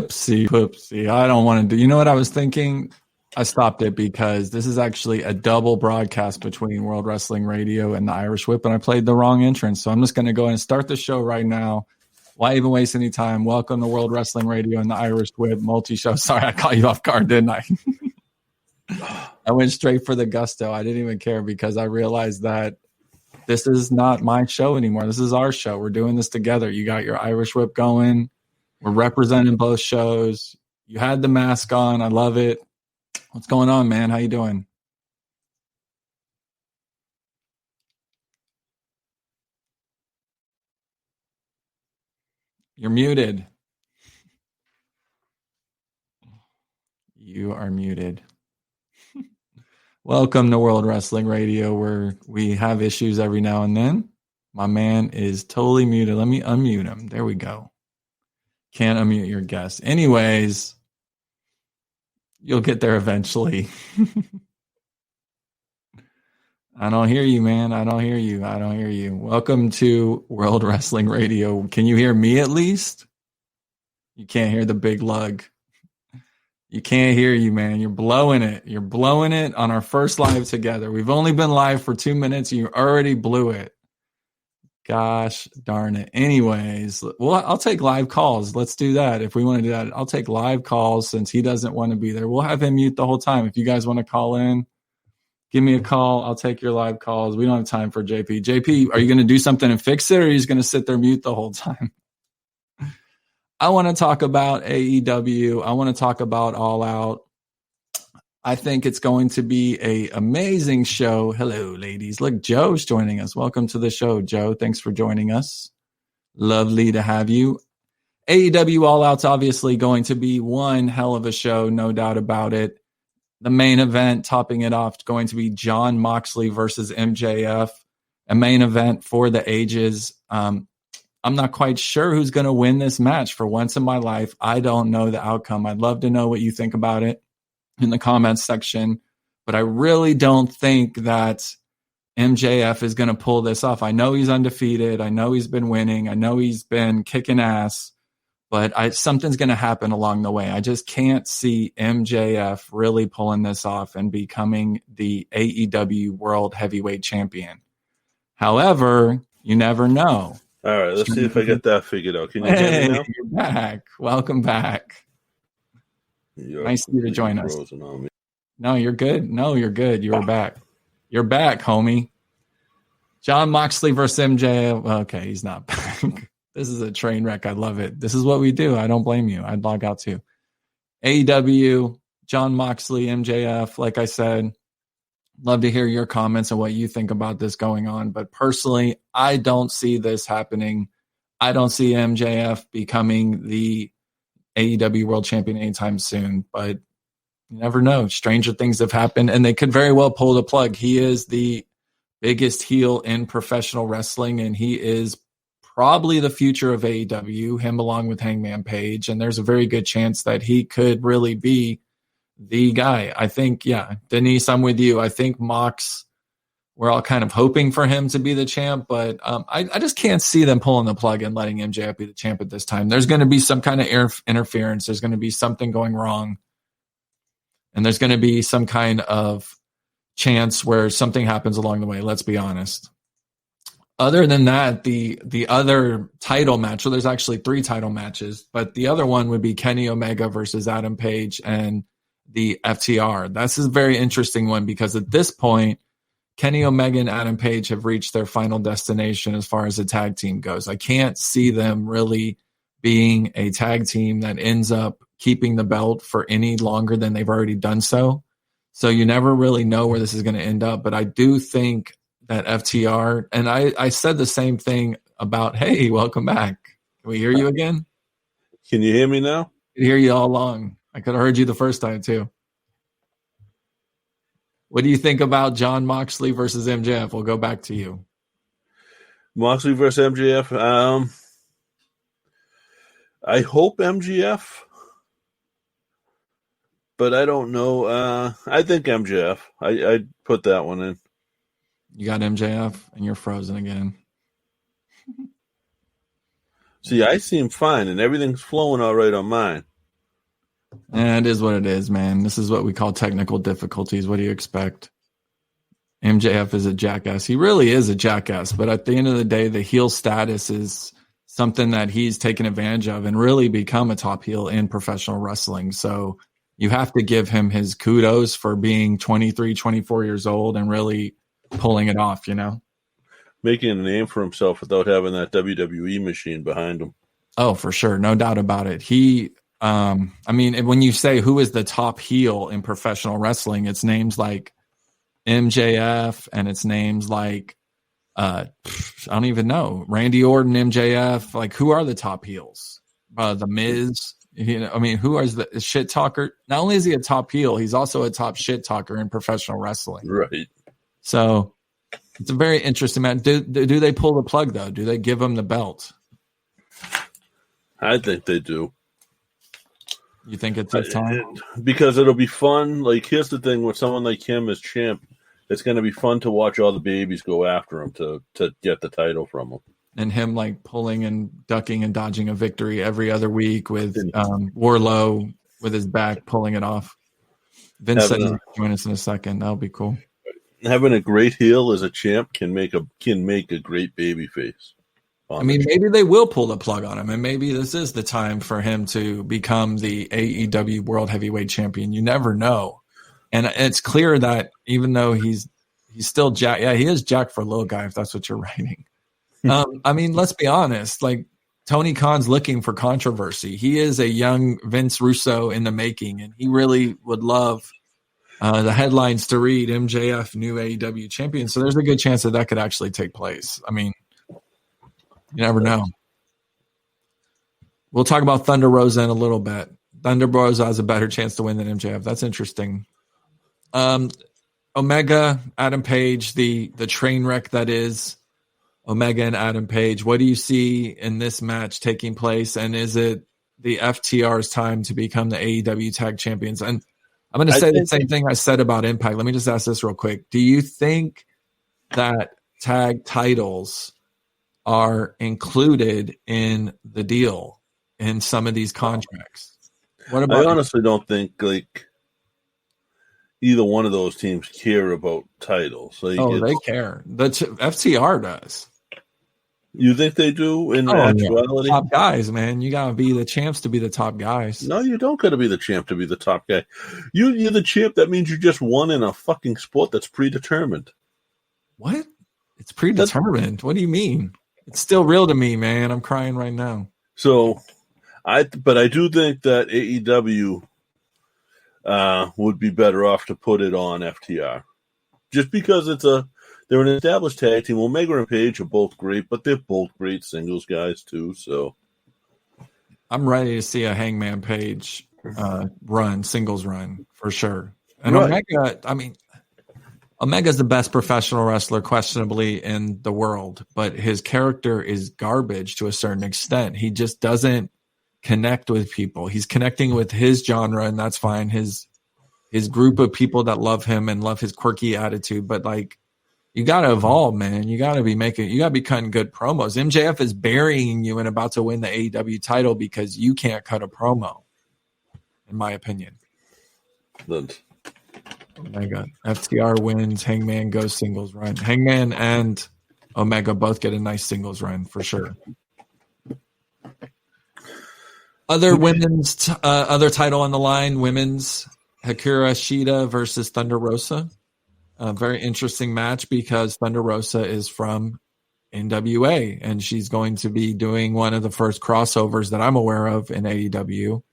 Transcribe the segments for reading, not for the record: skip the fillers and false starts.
Whoopsie. I don't want to do. You know what I was thinking? I stopped it because this is actually a double broadcast between World Wrestling Radio and the Irish Whip, and I played the wrong entrance. So I'm just going to go ahead and start the show right now. Why even waste any time? Welcome to World Wrestling Radio and the Irish Whip multi-show. Sorry, I caught you off guard, didn't I? I went straight for the gusto. I didn't even care because I realized that this is not my show anymore. This is our show. We're doing this together. You got your Irish Whip going. We're representing both shows. You had the mask on. I love it. What's going on, man? How you doing? You're muted. You are muted. Welcome to World Wrestling Radio, where we have issues every now and then. My man is totally muted. Let me unmute him. There we go. Can't unmute your guest. Anyways, you'll get there eventually. I don't hear you, man. I don't hear you. Welcome to World Wrestling Radio. Can you hear me at least? You can't hear the big lug. You can't hear you, man. You're blowing it. You're blowing it on our first live together. We've only been live for 2 minutes. And you already blew it. Gosh darn it. Anyways, well, I'll take live calls. Let's do that. If we want to do that, I'll take live calls since he doesn't want to be there. We'll have him mute the whole time. If you guys want to call in, give me a call. I'll take your live calls. We don't have time for JP. JP, are you going to do something and fix it, or are you just going to sit there mute the whole time? I want to talk about AEW. I want to talk about All Out. I think it's going to be an amazing show. Hello, ladies. Look, Joe's joining us. Welcome to the show, Joe. Thanks for joining us. Lovely to have you. AEW All Out's obviously going to be one hell of a show, no doubt about it. The main event, topping it off, going to be Jon Moxley versus MJF, a main event for the ages. I'm not quite sure who's going to win this match. For once in my life, I don't know the outcome. I'd love to know what you think about it in the comments section, but I really don't think that MJF is going to pull this off. I know he's undefeated. I know he's been winning. I know he's been kicking ass, but something's going to happen along the way. I just can't see MJF really pulling this off and becoming the AEW World Heavyweight Champion. However, you never know. All right, let's see if I get that figured out. Can you hear me now? You're back. Welcome back. Nice of you to join us. No, you're good. You're good. You're back. You're back, homie. Jon Moxley versus MJF. Okay, he's not back. This is a train wreck. I love it. This is what we do. I don't blame you. I'd log out too. AEW, Jon Moxley, MJF. Like I said, love to hear your comments and what you think about this going on. But personally, I don't see this happening. I don't see MJF becoming the AEW World Champion anytime soon. But you never know. Stranger things have happened, and they could very well pull the plug. He is the biggest heel in professional wrestling, and he is probably the future of AEW, him along with Hangman Page. And there's a very good chance that he could really be the guy. I think, yeah, Denise, I'm with you. I think Mox, we're all kind of hoping for him to be the champ, but I just can't see them pulling the plug and letting MJF be the champ at this time. There's going to be some kind of interference. There's going to be something going wrong. And there's going to be some kind of chance where something happens along the way. Let's be honest. Other than that, the other title match, so there's actually 3 title matches, but the other one would be Kenny Omega versus Adam Page and the FTR. That's a very interesting one because at this point, Kenny Omega and Adam Page have reached their final destination as far as the tag team goes. I can't see them really being a tag team that ends up keeping the belt for any longer than they've already done so. So you never really know where this is going to end up. But I do think that FTR, and I said the same thing about, hey, welcome back. Can we hear you again? Can you hear me now? I could hear you all along. I could have heard you the first time too. What do you think about Jon Moxley versus MJF? We'll go back to you. Moxley versus MJF. I hope MJF, but I don't know. I think MJF. I'd put that one in. You got MJF, and you're frozen again. See, I seem fine, and everything's flowing all right on mine. It is what it is, man. This is what we call technical difficulties. What do you expect? MJF is a jackass. He really is a jackass. But at the end of the day, the heel status is something that he's taken advantage of and really become a top heel in professional wrestling. So you have to give him his kudos for being 23, 24 years old and really pulling it off, you know? Making a name for himself without having that WWE machine behind him. Oh, for sure. No doubt about it. I mean, when you say who is the top heel in professional wrestling, it's names like MJF and it's names like, I don't even know, Randy Orton, MJF. Like, who are the top heels? The Miz. You know, I mean, who is the shit talker? Not only is he a top heel, he's also a top shit talker in professional wrestling. Right. So it's a very interesting match. Do they pull the plug, though? Do they give him the belt? I think they do. You think it's his time? Because it'll be fun. Like, here's the thing with someone like him as champ, it's going to be fun to watch all the babies go after him to get the title from him. And him like pulling and ducking and dodging a victory every other week with Wardlow with his back pulling it off. Vince said he'll join us in a second. That'll be cool. Having a great heel as a champ can make a great baby face. I mean, maybe they will pull the plug on him, and maybe this is the time for him to become the AEW World Heavyweight Champion. You never know. And it's clear that even though he's still jacked, yeah, he is jacked for a little guy, if that's what you're writing. I mean, let's be honest. Like, Tony Khan's looking for controversy. He is a young Vince Russo in the making, and he really would love the headlines to read MJF, new AEW champion. So there's a good chance that could actually take place. I mean, you never know. We'll talk about Thunder Rosa in a little bit. Thunder Rosa has a better chance to win than MJF. That's interesting. Omega, Adam Page, the train wreck that is Omega and Adam Page. What do you see in this match taking place? And is it the FTR's time to become the AEW Tag Champions? And I'm going to say the same thing I said about Impact. Let me just ask this real quick. Do you think that tag titles are included in the deal in some of these contracts? What about? I honestly don't think like either one of those teams care about titles. Like, they care. The FTR does. You think they do in actuality? Top guys, man. You gotta be the champs to be the top guys. No, you don't gotta be the champ to be the top guy. You're the champ. That means you just won in a fucking sport that's predetermined. What? It's predetermined. What do you mean? It's still real to me, man. I'm crying right now. So, I do think that AEW would be better off to put it on FTR, just because they're an established tag team. Omega and Page are both great, but they're both great singles guys too. So, I'm ready to see a Hangman Page singles run for sure. And right. Omega, I mean, Omega's the best professional wrestler, questionably, in the world, but his character is garbage to a certain extent. He just doesn't connect with people. He's connecting with his genre, and that's fine. His group of people that love him and love his quirky attitude. But like, you got to evolve, man. You got to be cutting good promos. MJF is burying you and about to win the AEW title because you can't cut a promo, in my opinion. Omega. FTR wins. Hangman goes singles run. Hangman and Omega both get a nice singles run for sure. Other women's, other title on the line, women's Hikaru Shida versus Thunder Rosa. A very interesting match because Thunder Rosa is from NWA and she's going to be doing one of the first crossovers that I'm aware of in AEW.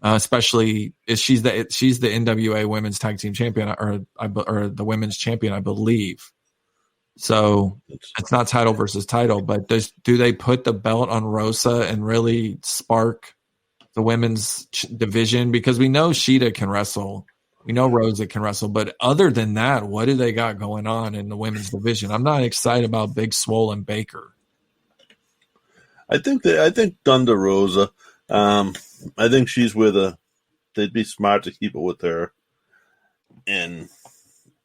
Especially if she's the NWA Women's Tag Team Champion or the Women's Champion, I believe. So it's not title versus title, but do they put the belt on Rosa and really spark the women's division? Because we know Shida can wrestle, we know Rosa can wrestle, but other than that, what do they got going on in the women's division? I'm not excited about Big Swole and Baker. I think Thunder Rosa. I think she's with they'd be smart to keep it with her. And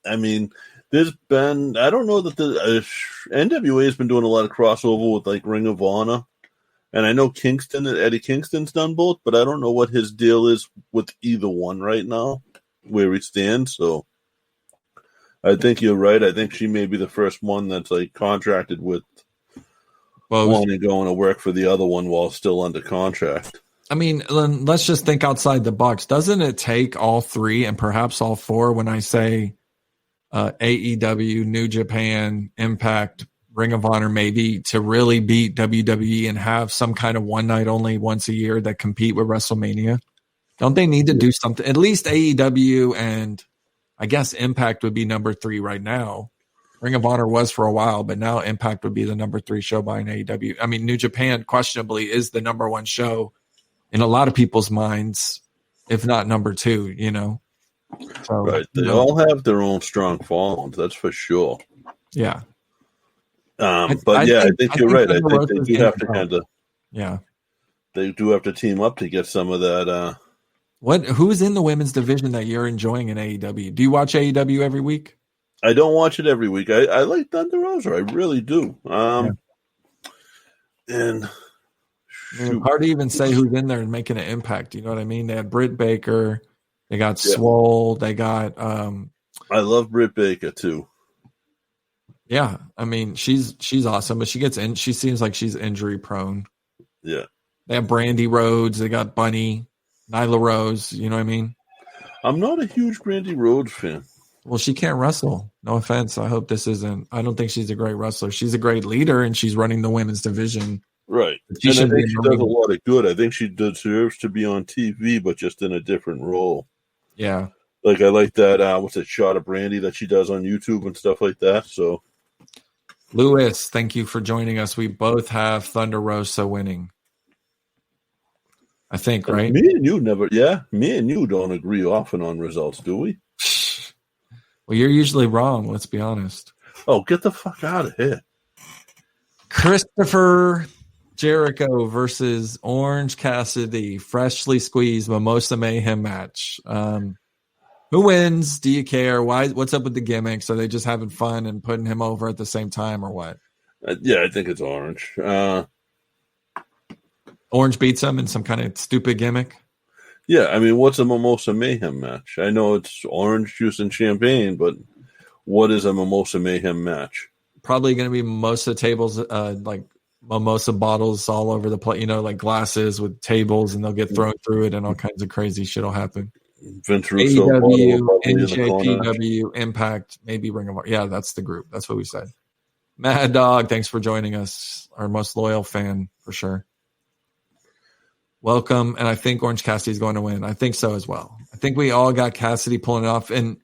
I mean, I don't know that the NWA has been doing a lot of crossover with like Ring of Honor. And I know Eddie Kingston's done both, but I don't know what his deal is with either one right now, where he stands. So I think you're right. I think she may be the first one that's like contracted with wanting going to work for the other one while still under contract. I mean, let's just think outside the box. Doesn't it take all three and perhaps all four when I say AEW, New Japan, Impact, Ring of Honor, maybe, to really beat WWE and have some kind of one night only once a year that compete with WrestleMania? Don't they need to do something? At least AEW and I guess Impact would be number 3 right now. Ring of Honor was for a while, but now Impact would be the number 3 show behind AEW. I mean, New Japan questionably is the number 1 show in a lot of people's minds, if not number 2, you know. So, right. They all have their own strong followings, that's for sure. Yeah. I think you're right. I think they do have to kind of they do have to team up to get some of that. Who's in the women's division that you're enjoying in AEW? Do you watch AEW every week? I don't watch it every week. I like Thunder Rosa. I really do. And hard to even say who's in there and making an impact. You know what I mean? They had Britt Baker. They got Swole. They got. I love Britt Baker too. Yeah, I mean she's awesome, but she gets in. She seems like she's injury prone. Yeah. They have Brandy Rhodes. They got Bunny, Nyla Rose. You know what I mean? I'm not a huge Brandy Rhodes fan. Well, she can't wrestle. No offense. I hope this isn't. I don't think she's a great wrestler. She's a great leader, and she's running the women's division. Right. And I think she does a lot of good. I think she deserves to be on TV, but just in a different role. Yeah. Like I like that. What's that shot of Brandy that she does on YouTube and stuff like that. So. Lewis, thank you for joining us. We both have Thunder Rosa winning. I think, right? Me and you don't agree often on results, do we? Well, you're usually wrong, let's be honest. Oh, get the fuck out of here. Christopher Jericho versus Orange Cassidy, freshly squeezed Mimosa Mayhem match. Who wins? Do you care? What's up with the gimmicks? Are they just having fun and putting him over at the same time or what? I think it's Orange. Orange beats him in some kind of stupid gimmick? Yeah, I mean, what's a Mimosa Mayhem match? I know it's orange juice and champagne, but what is a Mimosa Mayhem match? Probably going to be mimosa tables, like mimosa bottles all over the place, like glasses with tables, and they'll get thrown through it, and all kinds of crazy shit will happen. Vince Russo, AEW, NJPW, Impact, maybe Ring of Honor. Yeah, that's the group. That's what we said. Mad Dog, thanks for joining us. Our most loyal fan, for sure. Welcome, and I think Orange Cassidy's going to win. I think so as well. I think we all got Cassidy pulling it off, and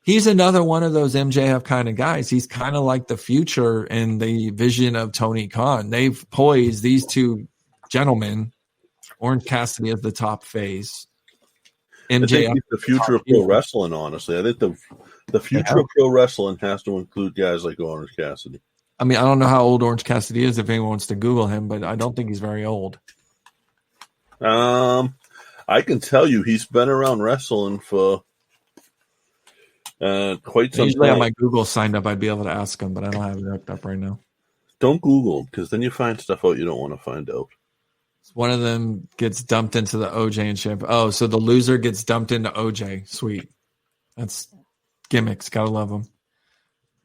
he's another one of those MJF kind of guys. He's kind of like the future and the vision of Tony Khan. They've poised these two gentlemen. Orange Cassidy is the top face. MJF, I think he's the future of pro wrestling, honestly. I think the future of pro wrestling has to include guys like Orange Cassidy. I mean, I don't know how old Orange Cassidy is if anyone wants to Google him, but I don't think he's very old. I can tell you he's been around wrestling for quite some Usually time. on my Google signed up, I'd be able to ask him, but I don't have it hooked up right now. Don't Google, because then you find stuff out you don't want to find out. One of them gets dumped into the OJ and shampoo. Oh, so the loser gets dumped into OJ. Sweet. That's gimmicks. Gotta love them.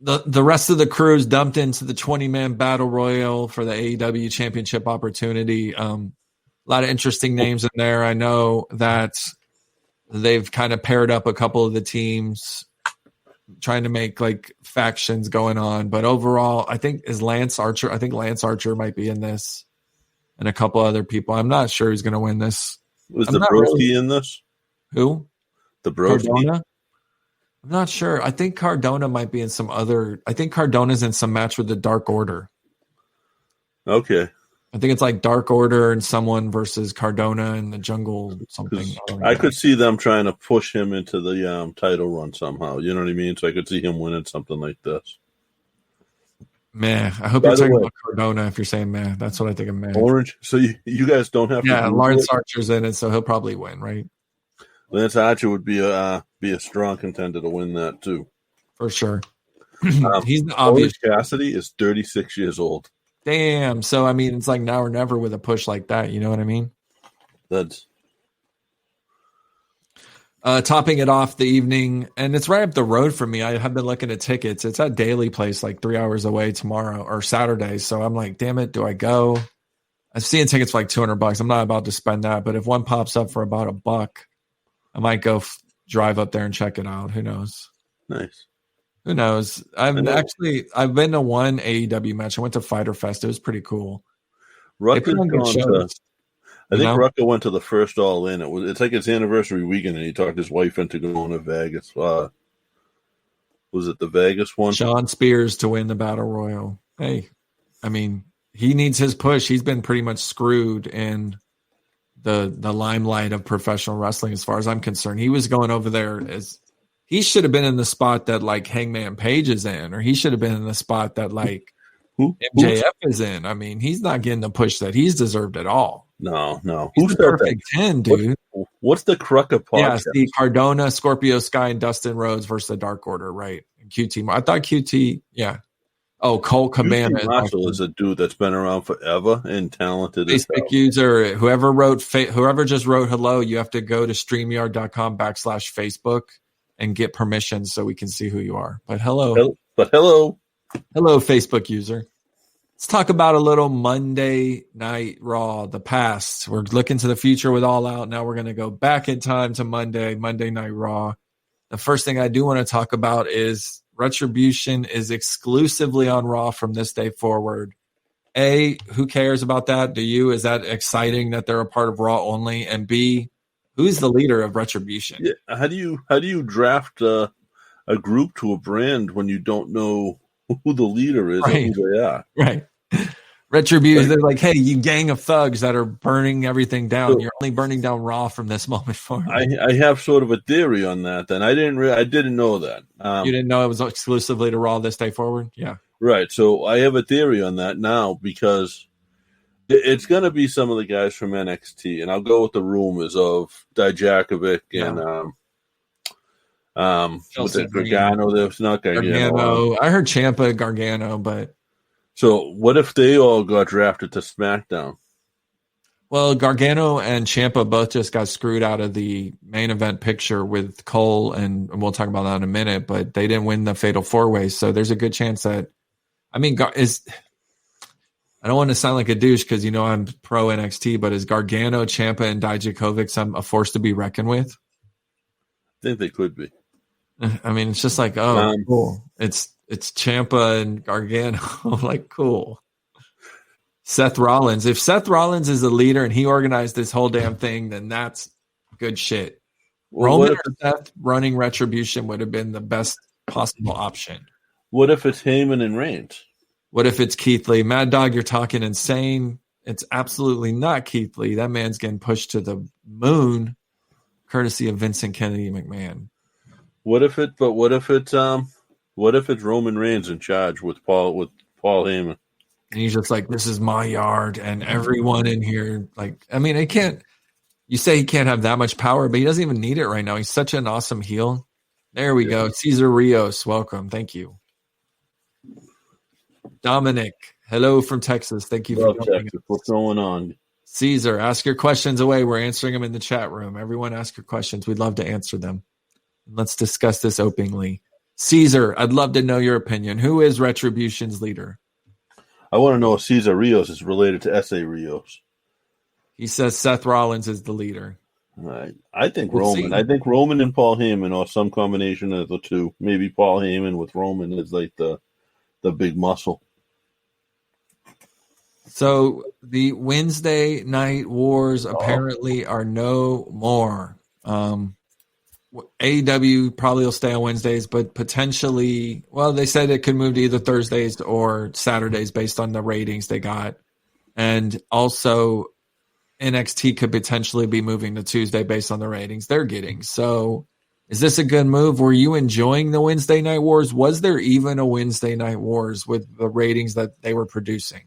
The rest of the crew is dumped into the 20-man battle royal for the AEW championship opportunity. A lot of interesting names in there. I know that they've kind of paired up a couple of the teams, trying to make like factions going on. But overall, I think Lance Archer might be in this, and a couple other people. I'm not sure who's going to win this. Was the Broski in this? Who? The Broski? Cardona? I'm not sure. I think Cardona might be in some other. I think Cardona's in some match with the Dark Order. Okay. I think it's like Dark Order and someone versus Cardona in the jungle something. I could see them trying to push him into the title run somehow. You know what I mean? So I could see him winning something like this. Meh. I hope you're talking about Cardona if you're saying meh. That's what I think of meh. Orange. So you guys don't have to. Yeah, Lance Archer's in it, so he'll probably win, right? Lance Archer would be a strong contender to win that too. For sure. He's the obvious. Orange Cassidy is 36 years old. Damn. So, I mean, it's like now or never with a push like that. You know what I mean? That's topping it off the evening, and it's right up the road from me. I have been looking at tickets. It's at Daily Place, like 3 hours away tomorrow or Saturday. So I'm like, damn it, do I go? I'm seeing tickets for like $200. I'm not about to spend that, but if one pops up for about $1, I might go drive up there and check it out. Who knows? nice. Who knows? I've been to one AEW match. I went to Fyter Fest. It was pretty cool. Rucka's gone to. I think Rucka went to the first All In. It's like its anniversary weekend, and he talked his wife into going to Vegas. Was it the Vegas one? Sean Spears to win the Battle Royal. Hey, I mean, he needs his push. He's been pretty much screwed in the limelight of professional wrestling, as far as I'm concerned. He was going over there as he should have been in the spot that like Hangman Page is in, or he should have been in the spot that like MJF is in. I mean, he's not getting the push that he's deserved at all. No. Who's the perfect 10, dude? What's the Krucka podcast? Yeah, Steve Cardona, Scorpio Sky, and Dustin Rhodes versus the Dark Order, right? And QT. I thought QT, yeah. Oh, Cole Cabana. Marshall is a dude that's been around forever and talented. Facebook user, whoever just wrote hello, you have to go to StreamYard.com/Facebook and get permission so we can see who you are. But hello. Hello, Facebook user. Let's talk about a little Monday Night Raw, the past. We're looking to the future with All Out. Now we're going to go back in time to Monday Night Raw. The first thing I do want to talk about is Retribution is exclusively on Raw from this day forward. A, who cares about that? Do you? Is that exciting that they're a part of Raw only? And B, who's the leader of Retribution? Yeah, how do you draft a group to a brand when you don't know who the leader is and who they are? Right. Retribution, they're like, hey, you gang of thugs that are burning everything down. So, you're only burning down Raw from this moment forward. I have sort of a theory on that. Then I didn't know that. You didn't know it was exclusively to Raw this day forward? Yeah. Right. So I have a theory on that now because it's going to be some of the guys from NXT, and I'll go with the rumors of Dijakovic and was it Gargano? There's not Gargano. I heard Ciampa, Gargano, but. So what if they all got drafted to SmackDown? Well, Gargano and Ciampa both just got screwed out of the main event picture with Cole, and we'll talk about that in a minute, but they didn't win the Fatal 4-Way, so there's a good chance that, I mean, I don't want to sound like a douche because, you know, I'm pro NXT, but is Gargano, Ciampa, and Dijakovic a force to be reckoned with? I think they could be. I mean, it's just like, cool. It's Ciampa and Gargano. Like, cool. Seth Rollins. If Seth Rollins is a leader and he organized this whole damn thing, then that's good shit. Well, Roman or Seth running Retribution would have been the best possible option. What if it's Heyman and Reigns? What if it's Keith Lee? Mad Dog, you're talking insane. It's absolutely not Keith Lee. That man's getting pushed to the moon, courtesy of Vincent Kennedy McMahon. What if it's Roman Reigns in charge with Paul Heyman? And he's just like, this is my yard, and everyone in here, like, I mean, you say he can't have that much power, but he doesn't even need it right now. He's such an awesome heel. There we go. Cesar Rios, welcome. Thank you. Dominic, hello from Texas. Thank you for joining us. What's going on? Caesar, ask your questions away. We're answering them in the chat room. Everyone ask your questions. We'd love to answer them. Let's discuss this openly. Caesar, I'd love to know your opinion. Who is Retribution's leader? I want to know if Cesar Rios is related to S.A. Rios. He says Seth Rollins is the leader. I think Roman. I think Roman and Paul Heyman, or some combination of the two. Maybe Paul Heyman with Roman is like the big muscle. So the Wednesday Night Wars apparently are no more. AEW probably will stay on Wednesdays, but potentially, well, they said it could move to either Thursdays or Saturdays based on the ratings they got. And also NXT could potentially be moving to Tuesday based on the ratings they're getting. So is this a good move? Were you enjoying the Wednesday Night Wars? Was there even a Wednesday Night Wars with the ratings that they were producing?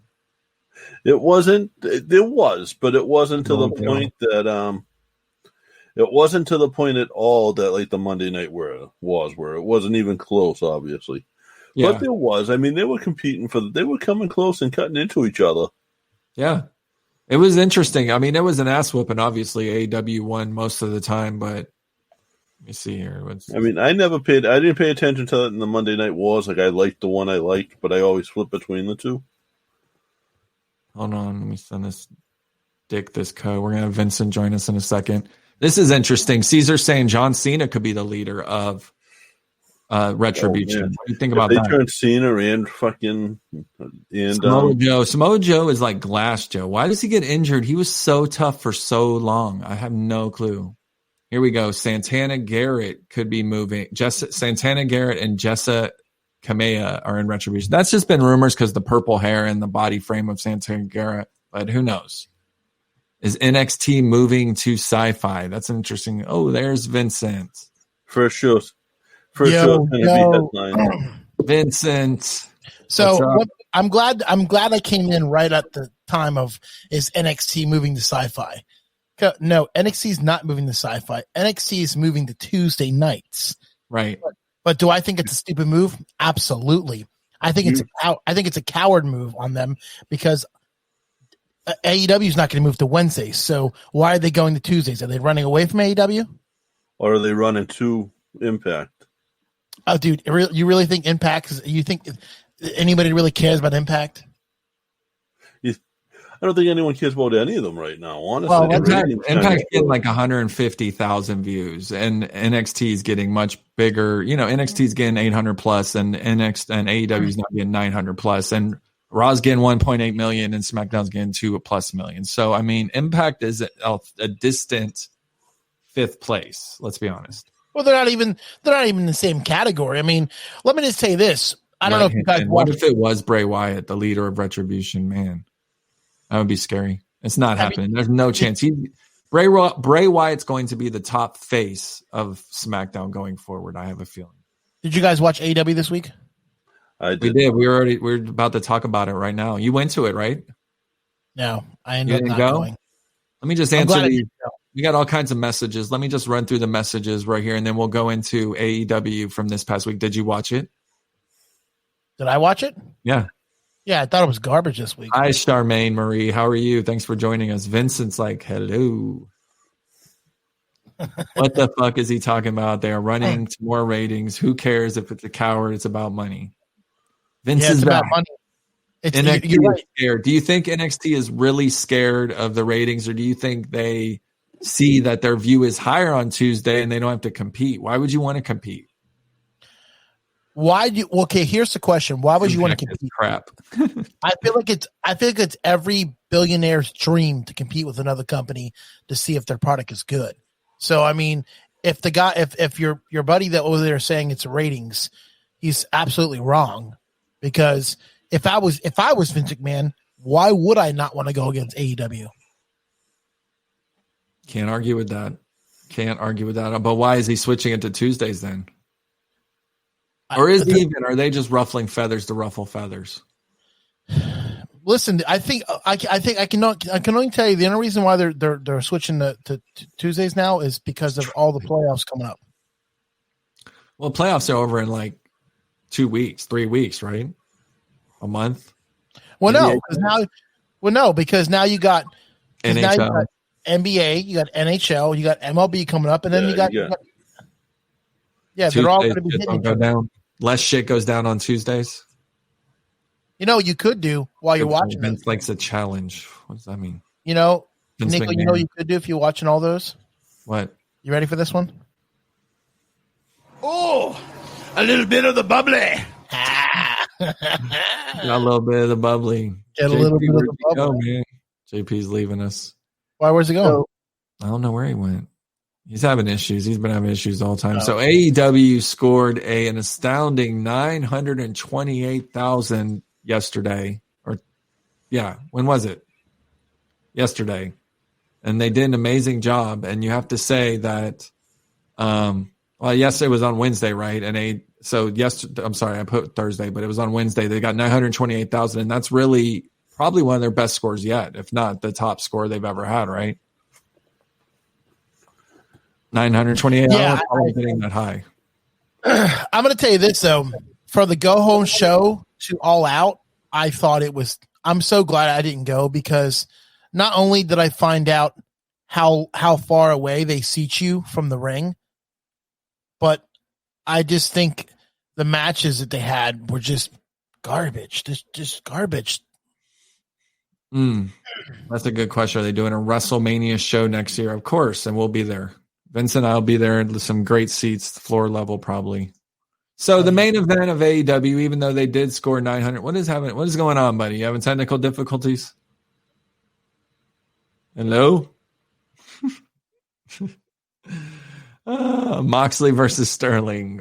It wasn't. There was, but it wasn't to the point that it wasn't to the point at all that like the Monday Night was, where it wasn't even close, obviously. Yeah. But there was. I mean, they were competing they were coming close and cutting into each other. Yeah. It was interesting. I mean, it was an ass whooping. Obviously, AEW won most of the time, but let me see here. I didn't pay attention to it in the Monday Night Wars. Like, I liked the one I liked, but I always flip between the two. Hold on. Let me send this code. We're going to have Vincent join us in a second. This is interesting. Caesar's saying John Cena could be the leader of Retribution. What do you think about that? They turned Cena and Samoa Joe. Samoa Joe is like Glass Joe. Why does he get injured? He was so tough for so long. I have no clue. Here we go. Santana Garrett could be moving. Santana Garrett and Jessa Kamea are in Retribution. That's just been rumors because the purple hair and the body frame of Santana Garrett. But who knows? Is NXT moving to Sci-Fi? That's an interesting. Oh, there's Vincent. For sure. Vincent. So I'm glad I came in right at the time of is NXT moving to Sci-Fi. No, NXT is not moving to Sci-Fi. NXT is moving to Tuesday nights. Right. But do I think it's a stupid move? Absolutely. I think it's a coward move on them because AEW is not going to move to Wednesdays. So why are they going to Tuesdays? Are they running away from AEW? Or are they running to Impact? Oh, dude, you really think Impact? You think anybody really cares about Impact? I don't think anyone cares about any of them right now, honestly. Well, Impact's getting like 150,000 views, and NXT is getting much bigger. You know, NXT is getting 800 plus, and AEW is not getting 900 plus, and Raw's getting 1.8 million, and SmackDown's getting 2+ million. So, I mean, Impact is a distant fifth place. Let's be honest. Well, they're not even in the same category. I mean, let me just say this. I don't know if you guys. What if it was Bray Wyatt, the leader of Retribution? Man. That would be scary. It's not happening. There's no chance. Bray Wyatt's going to be the top face of SmackDown going forward. I have a feeling. Did you guys watch AEW this week? I did. We did. We're about to talk about it right now. You went to it, right? No, I ended up not going. Let me just answer these. We got all kinds of messages. Let me just run through the messages right here, and then we'll go into AEW from this past week. Did you watch it? Did I watch it? Yeah. Yeah, I thought it was garbage this week. Hi, Charmaine Marie. How are you? Thanks for joining us. Vincent's like, hello. What the fuck is he talking about? They are running to more ratings. Who cares if it's a coward? It's about money. Vince is about back. money. NXT is scared. Do you think NXT is really scared of the ratings, or do you think they see that their view is higher on Tuesday and they don't have to compete? Why would you want to compete? Here's the question. Why would you want to compete? Crap. I feel like it's every billionaire's dream to compete with another company to see if their product is good. So I mean, if your buddy that over there saying it's ratings, he's absolutely wrong. Because if I was Vince McMahon, why would I not want to go against AEW? Can't argue with that. But why is he switching it to Tuesdays then? Or is he even? Are they just ruffling feathers to ruffle feathers? Listen, I think I can only tell you the only reason why they're switching to Tuesdays now is because of all the playoffs coming up. Well, playoffs are over in like 2 weeks, 3 weeks, right? A month. Well, no, because now you got NHL, now you got NBA, you got NHL, you got MLB coming up, and then you got they're all going to be hitting go down. Less shit goes down on Tuesdays. You know, you could do while you're watching. Vince likes a challenge. What does that mean? You know, Nico, you know what you could do if you're watching all those? What? You ready for this one? Oh, a little bit of the bubbly. Got a little bit of the bubbly. Get a little bit of the bubbly. Man? JP's leaving us. Why? Where's he going? I don't know where he went. He's having issues. He's been having issues the whole time. So AEW scored an astounding 928,000 yesterday. When was it? Yesterday. And they did an amazing job. And you have to say that, yes, it was on Wednesday, right? And I'm sorry, I put Thursday, but it was on Wednesday. They got 928,000, and that's really probably one of their best scores yet, if not the top score they've ever had, right? 928. Yeah, I was hitting that high. I'm going to tell you this though. for the go home show to All Out, I thought it was. I'm so glad I didn't go because not only did I find out how far away they seat you from the ring, but I just think the matches that they had were just garbage. Just garbage. That's a good question. Are they doing a WrestleMania show next year? Of course, and we'll be there. Vince and I will be there. Some great seats, floor level probably. So the main event of AEW, even though they did score 900, what is happening? What is going on, buddy? You having technical difficulties? Hello? Moxley versus Sterling.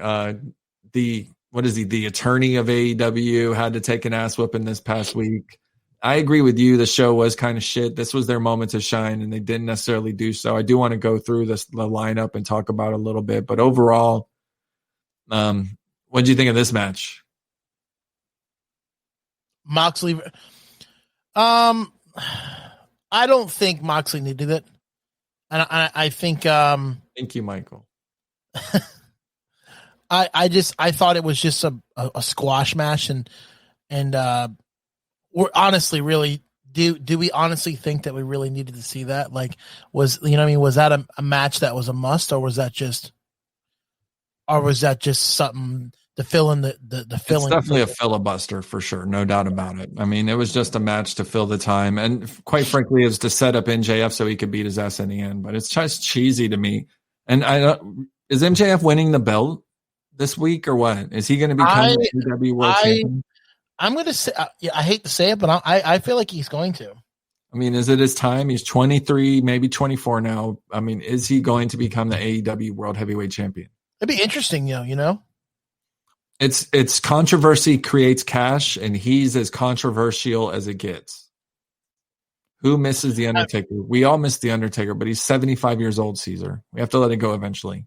The attorney of AEW had to take an ass whipping this past week. I agree with you. The show was kind of shit. This was their moment to shine, and they didn't necessarily do so. I do want to go through the lineup and talk about it a little bit, but overall, what did you think of this match? Moxley. I don't think Moxley needed it, and I think. Thank you, Michael. I thought it was just a squash match, and we're honestly really do we honestly think that we really needed to see that? Like, was that a match that was a must, or was that just something to fill in the filling? It's definitely a filibuster for sure, no doubt about it. I mean, it was just a match to fill the time, and quite frankly, it was to set up MJF so he could beat his ass in the end. But it's just cheesy to me. And is MJF winning the belt this week or what? Is he going to become the AEW World Champion? I'm going to say, I hate to say it, but I feel like he's going to. I mean, is it his time? He's 23, maybe 24 now. I mean, is he going to become the AEW World Heavyweight Champion? It'd be interesting, It's controversy creates cash, and he's as controversial as it gets. Who misses The Undertaker? We all miss The Undertaker, but he's 75 years old, Caesar. We have to let it go eventually.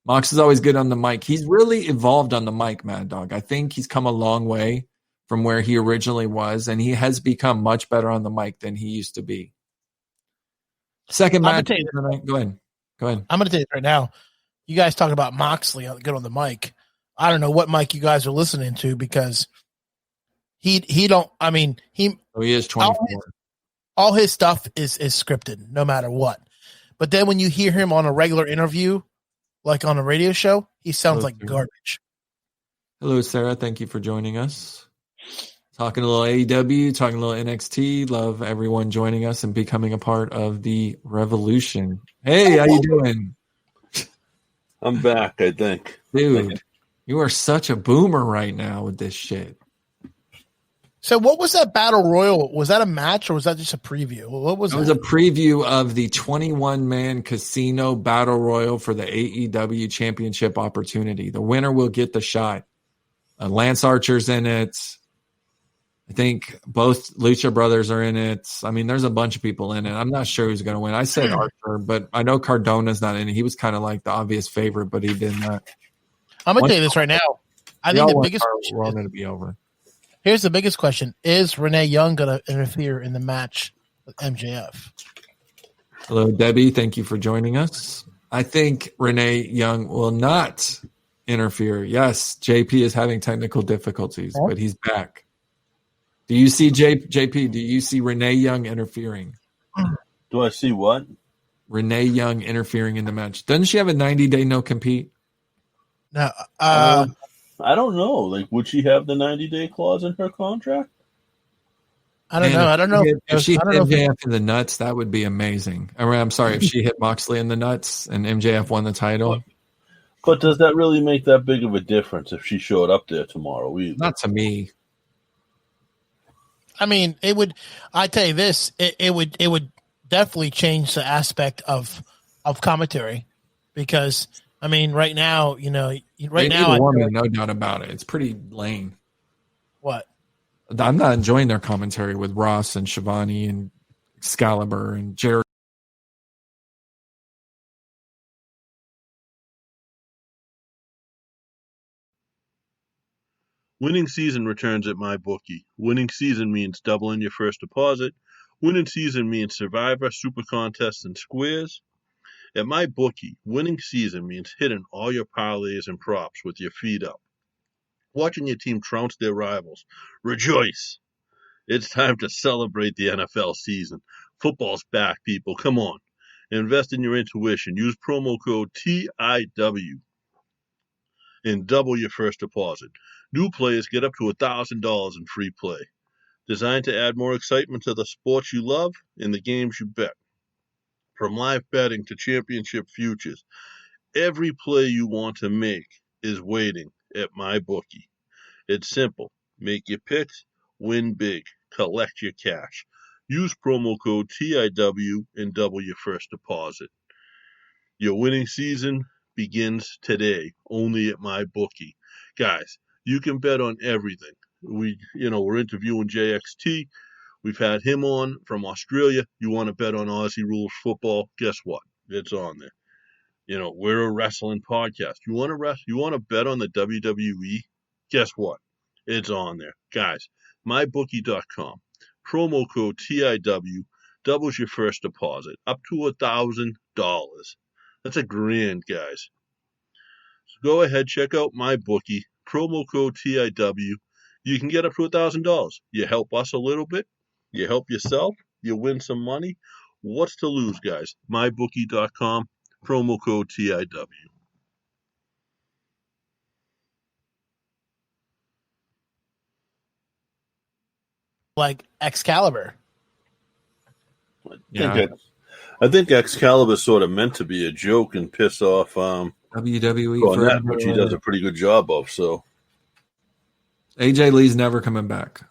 Mox is always good on the mic. He's really evolved on the mic, Mad Dog. I think he's come a long way from where he originally was, and he has become much better on the mic than he used to be. Second match. Go ahead. I'm going to tell you right now. You guys talk about Moxley good on the mic. I don't know what mic you guys are listening to because he don't. I mean, he is 24. All his stuff is scripted, no matter what. But then when you hear him on a regular interview, like on a radio show, he sounds like garbage. Hello, Sarah. Thank you for joining us. Talking a little AEW, talking a little NXT. Love everyone joining us and becoming a part of the revolution. Hey, how you doing? I'm back, I think. Dude, you are such a boomer right now with this shit. So what was that battle royal? Was that a match or was that just a preview? What was it? It was a preview of the 21-man casino battle royal for the AEW championship opportunity. The winner will get the shot. Lance Archer's in it. I think both Lucha Brothers are in it. I mean, there's a bunch of people in it. I'm not sure who's going to win. I said Archer, but I know Cardona's not in it. He was kind of like the obvious favorite, but he did not. I'm going to tell you this right now. I think the biggest question is going to be over. Here's the biggest question. Is Renee Young going to interfere in the match with MJF? Hello, Debbie. Thank you for joining us. I think Renee Young will not interfere. Yes, JP is having technical difficulties, but he's back. Do you see JP? Do you see Renee Young interfering? Do I see what? Renee Young interfering in the match. Doesn't she have a 90-day no compete? No. I don't know. Like, would she have the 90-day clause in her contract? I don't know. If she hit MJF in the nuts, that would be amazing. I'm sorry, if she hit Moxley in the nuts and MJF won the title. But does that really make that big of a difference if she showed up there tomorrow? Not to me. I mean, it would. I tell you this, it would definitely change the aspect of commentary because I mean, right now, woman, no doubt about it. It's pretty lame. What? I'm not enjoying their commentary with Ross and Shivani and Excalibur and Jared. Winning season returns at MyBookie. Winning season means doubling your first deposit. Winning season means Survivor, Super Contests, and Squares. At MyBookie, winning season means hitting all your parlays and props with your feet up. watching your team trounce their rivals. Rejoice. It's time to celebrate the NFL season. Football's back, people. Come on. Invest in your intuition. Use promo code TIW and double your first deposit. New players get up to $1,000 in free play. Designed to add more excitement to the sports you love and the games you bet. From live betting to championship futures, every play you want to make is waiting at MyBookie. It's simple. Make your picks, win big, collect your cash. Use promo code TIW and double your first deposit. Your winning season begins today, only at MyBookie. Guys, you can bet on everything. We're interviewing JXT. We've had him on from Australia. You want to bet on Aussie rules football? Guess what? It's on there. We're a wrestling podcast. You want to bet on the WWE? Guess what? It's on there. Guys, mybookie.com. Promo code TIW doubles your first deposit up to $1,000. That's $1,000, guys. So go ahead, check out MyBookie. Promo code TIW. You can get up to $1,000. You help us a little bit. You help yourself. You win some money. What's to lose, guys? MyBookie.com. Promo code TIW. Like Excalibur. I think Excalibur sort of meant to be a joke and piss off WWE, which he does a pretty good job of. So AJ Lee's never coming back.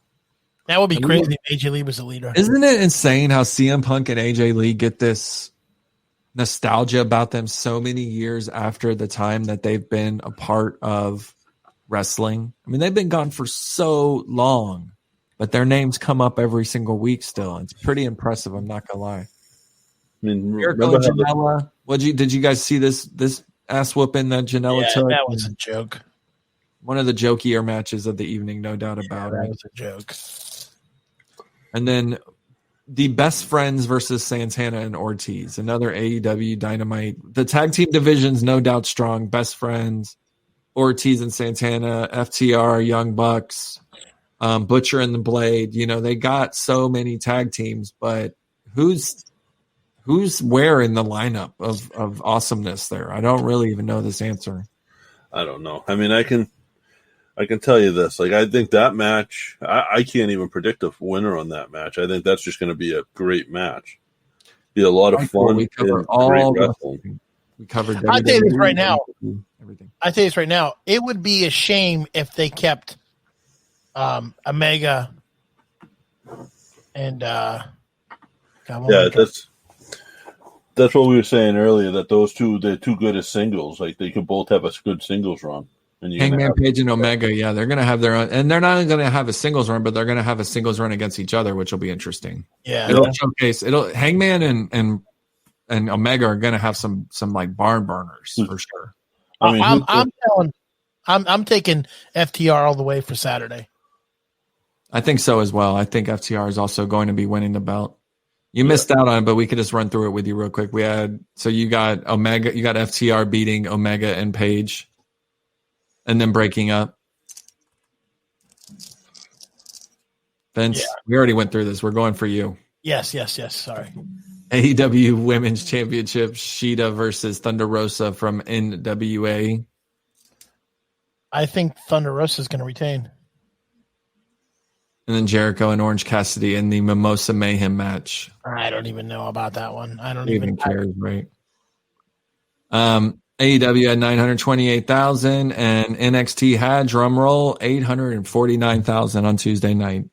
That would be crazy if AJ Lee was the leader. Isn't it insane how CM Punk and AJ Lee get this nostalgia about them so many years after the time that they've been a part of wrestling? I mean, they've been gone for so long, but their names come up every single week still. It's pretty impressive. I'm not gonna lie. I mean, Miracle and Janela. Did you guys see this ass whooping that Janela took? That was a joke. One of the jokier matches of the evening, no doubt about it. That was a joke. And then the Best Friends versus Santana and Ortiz, another AEW Dynamite. The tag team division's no doubt strong. Best Friends, Ortiz and Santana, FTR, Young Bucks, Butcher and the Blade. They got so many tag teams, but who's where in the lineup of awesomeness there? I don't really even know this answer. I don't know. I mean, I can tell you this. Like, I think that match, I can't even predict a winner on that match. I think that's just going to be a great match. Be a lot of fun. We cover all wrestling. We covered. I tell you this right now. Everything. I tell you this right now. It would be a shame if they kept Omega and that's what we were saying earlier. That they're too good as singles. Like, they could both have a good singles run. Hangman Page and Omega, they're going to have their own, and they're not going to have a singles run, but they're going to have a singles run against each other, which will be interesting. Yeah, it'll showcase. Hangman and Omega are going to have some like barn burners for sure. I'm taking FTR all the way for Saturday. I think so as well. I think FTR is also going to be winning the belt. You missed out on it, but we could just run through it with you real quick. You got Omega, you got FTR beating Omega and Page, and then breaking up. Vince, we already went through this. We're going for you. Yes. Sorry. AEW Women's Championship, Shida versus Thunder Rosa from NWA. I think Thunder Rosa is going to retain. And then Jericho and Orange Cassidy in the Mimosa Mayhem match. I don't even know about that one. I don't even care, right? AEW had 928,000 and NXT had, drumroll, 849,000 on Tuesday night.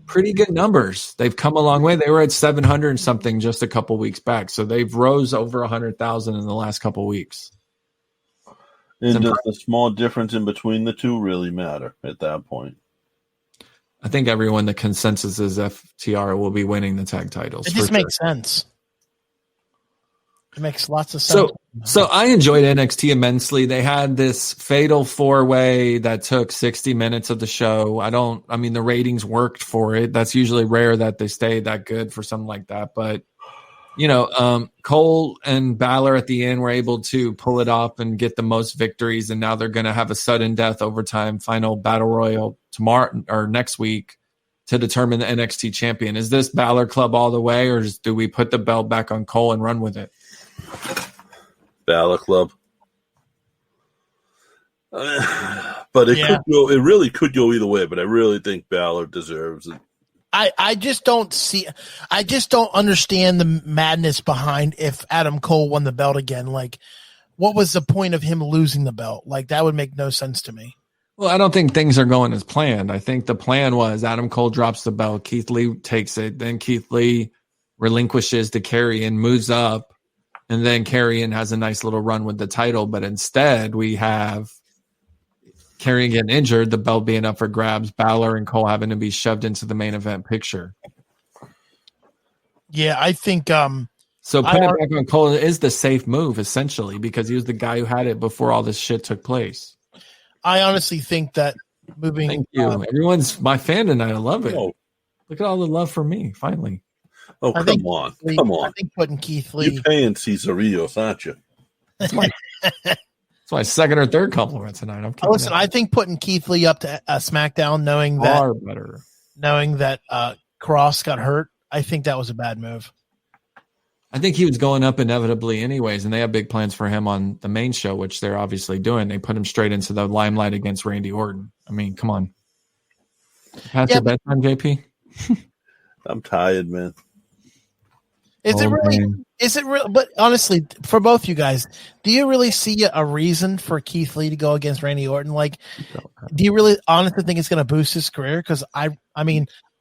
Pretty good numbers. They've come a long way. They were at 700 and something just a couple weeks back. So they've rose over 100,000 in the last couple weeks. And does the small difference in between the two really matter at that point? I think the consensus is FTR will be winning the tag titles. It just makes sense. It makes lots of sense. So I enjoyed NXT immensely. They had this fatal 4-way that took 60 minutes of the show. The ratings worked for it. That's usually rare that they stay that good for something like that. But Cole and Balor at the end were able to pull it up and get the most victories, and now they're going to have a sudden death overtime final battle royal tomorrow or next week to determine the NXT champion. Is this Balor Club all the way, or do we put the belt back on Cole and run with it? Balor Club. But it really could go either way, but I really think Balor deserves it. I just don't understand the madness behind if Adam Cole won the belt again. Like, what was the point of him losing the belt? Like, that would make no sense to me. Well, I don't think things are going as planned. I think the plan was Adam Cole drops the belt, Keith Lee takes it, then Keith Lee relinquishes to Karrion, moves up, and then Karrion has a nice little run with the title. But instead, we have Karrion getting injured, the belt being up for grabs, Balor and Cole having to be shoved into the main event picture. Yeah, I think so putting it back on Cole is the safe move, essentially, because he was the guy who had it before all this shit took place. I honestly think that moving. Thank you. Everyone's my fan tonight. I love it. Oh. Look at all the love for me, finally. Oh, come on. I think putting Keith Lee. You're paying Cesarios, aren't you? That's my second or third compliment tonight. Listen, I think putting Keith Lee up to SmackDown, knowing that Cross got hurt, I think that was a bad move. I think he was going up inevitably anyways, and they have big plans for him on the main show, which they're obviously doing. They put him straight into the limelight against Randy Orton. I mean, come on. Past your bedtime, JP? I'm tired, man. Is it really? But honestly, for both you guys, do you really see a reason for Keith Lee to go against Randy Orton? Like, do you really honestly think it's going to boost his career? Because I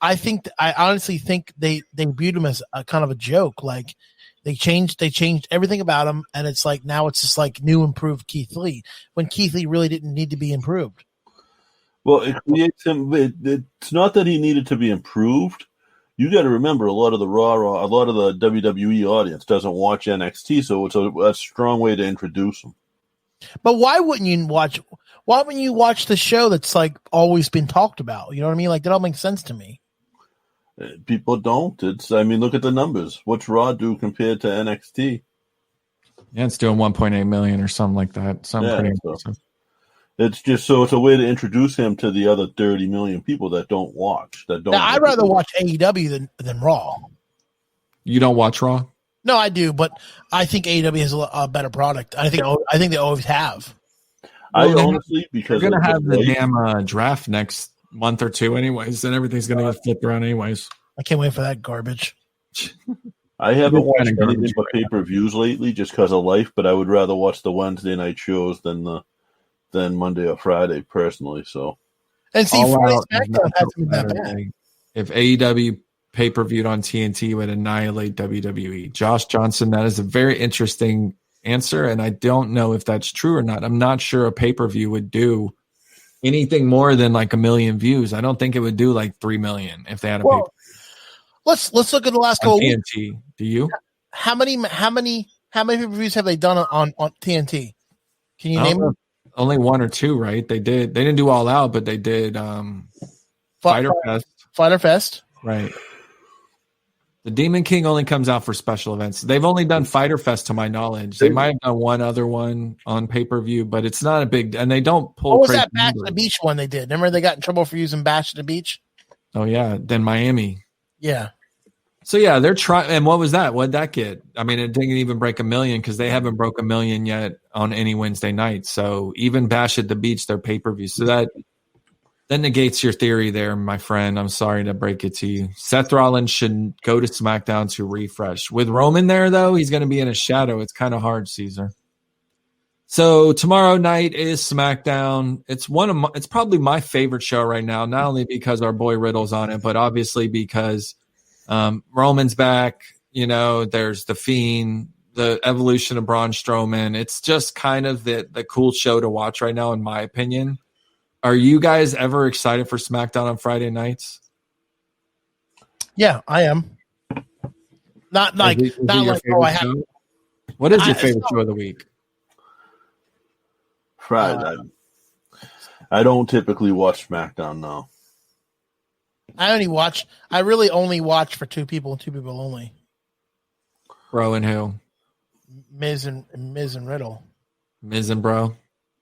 honestly think they viewed him as a kind of a joke. Like, they changed everything about him, and it's like now it's just like new improved Keith Lee when Keith Lee really didn't need to be improved. Well, it creates him. It's not that he needed to be improved. You got to remember, a lot of the WWE audience doesn't watch NXT, so it's a strong way to introduce them. But why wouldn't you watch? Why wouldn't you watch the show that's like always been talked about? You know what I mean? Like, that all makes sense to me. People don't. Look at the numbers. What's Raw do compared to NXT? Yeah, it's doing 1.8 million or something like that. Pretty impressive. It's just so it's a way to introduce him to the other 30 million people that don't watch. I'd rather watch AEW than Raw. You don't watch Raw? No, I do, but I think AEW is a better product. I think they always have. Because they're going to have the damn draft next month or two anyways, and everything's going to get flipped around anyways. I can't wait for that garbage. I haven't watched anything but pay-per-views lately just because of life, but I would rather watch the Wednesday night shows than Monday or Friday personally. So, and see, Friday SmackDown hasn't been that bad. If AEW pay-per-viewed on TNT would annihilate WWE. Josh Johnson, that is a very interesting answer, and I don't know if that's true or not. I'm not sure a pay-per-view would do anything more than like 1 million views. I don't think it would do like 3 million if they had a pay-per-view. Let's look at the last couple TNT. Do you? How many pay-per-views have they done on TNT? Can you name them? Only 1 or 2, right? They didn't do All Out, but they did Fyter Fest. Fyter Fest. Right. The Demon King only comes out for special events. They've only done Fyter Fest to my knowledge. They might have done one other one on pay-per-view, but it's not a big, and they don't pull. What was that Bash at the Beach one they did? Remember they got in trouble for using Bash at the Beach? Oh yeah, then Miami. Yeah. So yeah, they're trying. And what was that? What'd that get? I mean, it didn't even break 1 million because they haven't broke 1 million yet on any Wednesday night. So even Bash at the Beach, their pay-per-view. So that negates your theory there, my friend. I'm sorry to break it to you. Seth Rollins should go to SmackDown to refresh. With Roman there, though, he's going to be in a shadow. It's kind of hard, Caesar. So tomorrow night is SmackDown. It's probably my favorite show right now, not only because our boy Riddle's on it, but obviously because Roman's back. You know, there's The Fiend, the evolution of Braun Strowman. It's just kind of the cool show to watch right now, in my opinion. Are you guys ever excited for SmackDown on Friday nights? Yeah, I am. Not like I have. What is your favorite show of the week? Friday. I don't typically watch SmackDown now. I really only watch for two people and two people only. Bro and who? Miz and Riddle. Miz and Bro.